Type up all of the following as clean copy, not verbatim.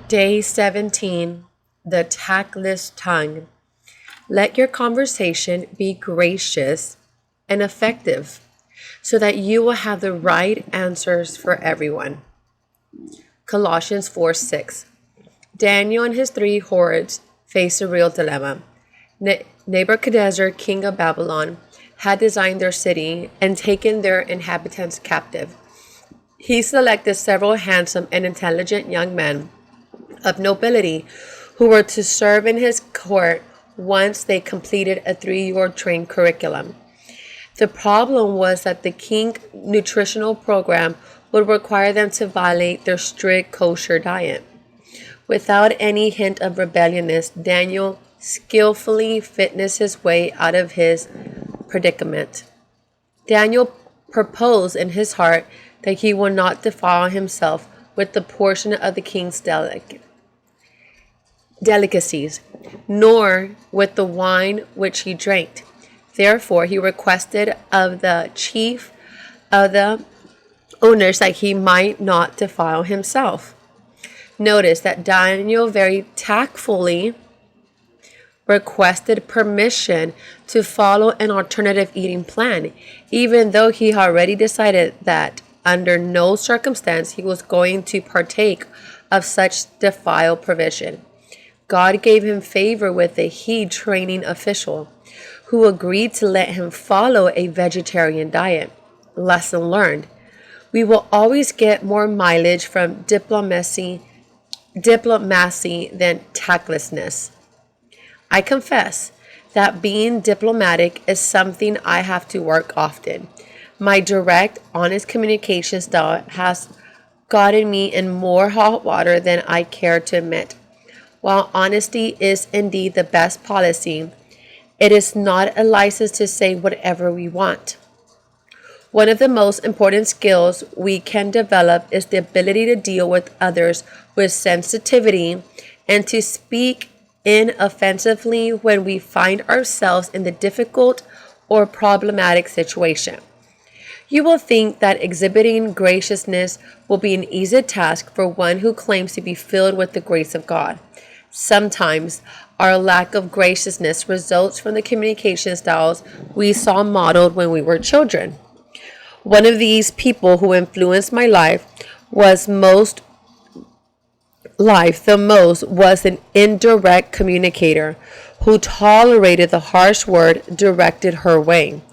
Day 17, the tactless tongue. Let your conversation be gracious and effective so that you will have the right answers for everyone. Colossians 4:6. Daniel and his three hordes faced a real dilemma. Nebuchadnezzar, king of Babylon, had designed their city and taken their inhabitants captive. He selected several handsome and intelligent young men of nobility who were to serve in his court once they completed a 3-year trained curriculum. The problem was that the king's nutritional program would require them to violate their strict kosher diet. Without any hint of rebelliousness, Daniel skillfully fitnessed his way out of his predicament. Daniel proposed in his heart that he would not defile himself with the portion of the king's delicacies, nor with the wine which he drank. Therefore, he requested of the chief of the owners that he might not defile himself. Notice that Daniel very tactfully requested permission to follow an alternative eating plan, even though he already decided that under no circumstance he was going to partake of such defiled provision. God gave him favor with a heed training official who agreed to let him follow a vegetarian diet. Lesson learned. We will always get more mileage from diplomacy than tactlessness. I confess that being diplomatic is something I have to work often. My direct, honest communication style has gotten me in more hot water than I care to admit. While honesty is indeed the best policy, it is not a license to say whatever we want. One of the most important skills we can develop is the ability to deal with others with sensitivity and to speak inoffensively when we find ourselves in the difficult or problematic situation. You will think that exhibiting graciousness will be an easy task for one who claims to be filled with the grace of God. Sometimes our lack of graciousness results from the communication styles we saw modeled when we were children. One of these people who influenced my life the most was an indirect communicator who tolerated the harsh word directed her way.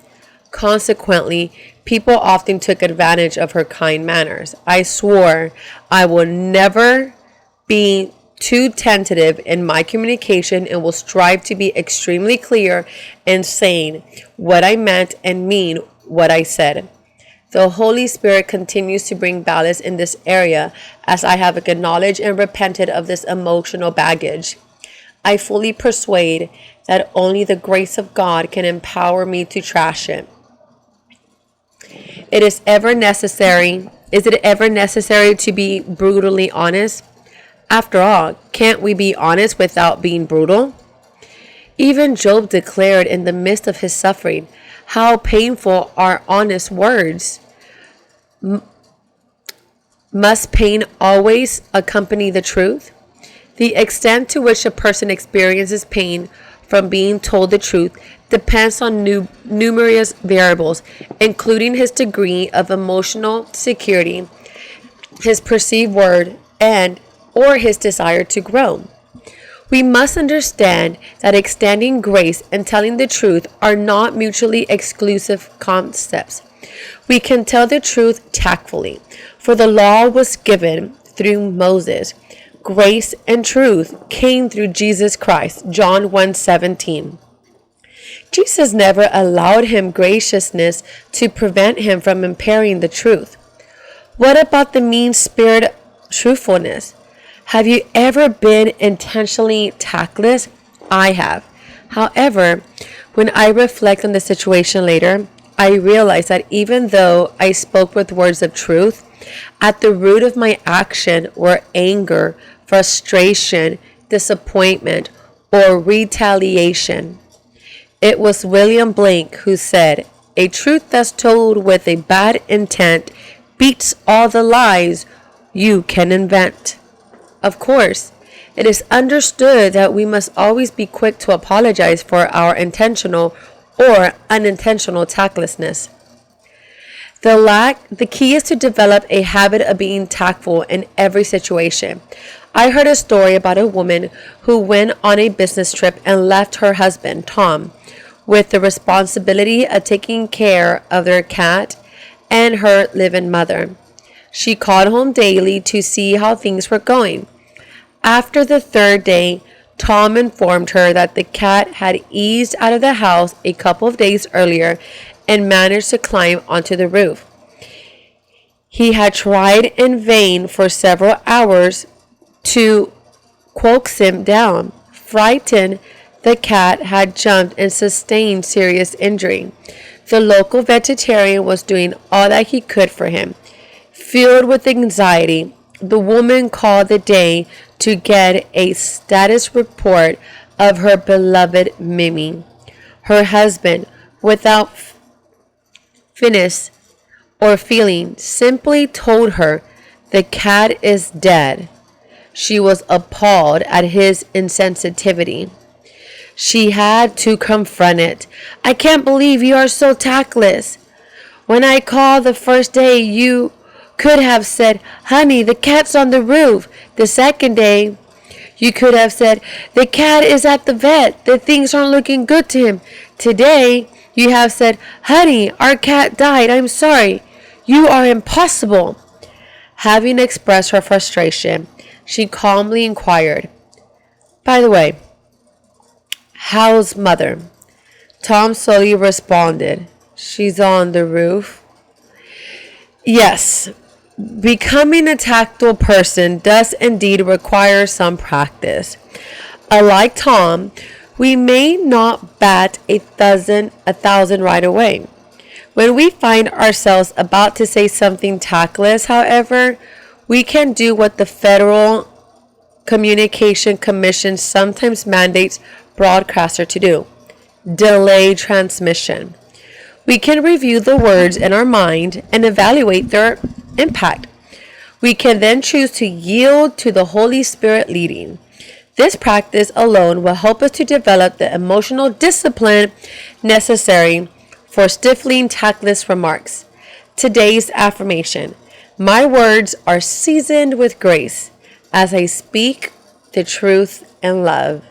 Consequently, people often took advantage of her kind manners. I swore I will never be too tentative in my communication and will strive to be extremely clear in saying what I meant and mean what I said. The Holy Spirit continues to bring balance in this area as I have acknowledged and repented of this emotional baggage. I fully persuade that only the grace of God can empower me to trash it. Is it ever necessary to be brutally honest? After all, can't we be honest without being brutal? Even Job declared in the midst of his suffering, how painful are honest words. Must pain always accompany the truth? The extent to which a person experiences pain from being told the truth depends on numerous variables, including his degree of emotional security, his perceived worth, or his desire to grow. We must understand that extending grace and telling the truth are not mutually exclusive concepts. We can tell the truth tactfully, for the law was given through Moses. Grace and truth came through Jesus Christ. John 1:17. Jesus never allowed him graciousness to prevent him from impairing the truth. What about the mean-spirited truthfulness? Have you ever been intentionally tactless? I have. However, when I reflect on the situation later, I realize that even though I spoke with words of truth, at the root of my action were anger, frustration, disappointment, or retaliation. It was William Blake who said, "A truth that's told with a bad intent beats all the lies you can invent." Of course, it is understood that we must always be quick to apologize for our intentional or unintentional tactlessness. The key is to develop a habit of being tactful in every situation. I heard a story about a woman who went on a business trip and left her husband, Tom, with the responsibility of taking care of their cat and her live-in mother. She called home daily to see how things were going. After the third day, Tom informed her that the cat had eased out of the house a couple of days earlier and managed to climb onto the roof. He had tried in vain for several hours to coax him down. Frightened, the cat had jumped and sustained serious injury. The local veterinarian was doing all that he could for him. Filled with anxiety, the woman called the day to get a status report of her beloved Mimi. Her husband, without finish or feeling, simply told her the cat is dead. She was appalled at his insensitivity. She had to confront it. I can't believe you are so tactless. When I called the first day, you could have said, honey, the cat's on the roof. The second day, you could have said, the cat is at the vet. The things aren't looking good to him. Today, you have said, honey, our cat died. I'm sorry. You are impossible. Having expressed her frustration, she calmly inquired, by the way, how's mother? Tom slowly responded, she's on the roof. Yes, becoming a tactile person does indeed require some practice. Unlike Tom, we may not bat a thousand right away. When we find ourselves about to say something tactless, however, we can do what the Federal Communication Commission sometimes mandates broadcasters to do: delay transmission. We can review the words in our mind and evaluate their impact. We can then choose to yield to the Holy Spirit leading. This practice alone will help us to develop the emotional discipline necessary for stifling tactless remarks. Today's affirmation: my words are seasoned with grace as I speak the truth in love.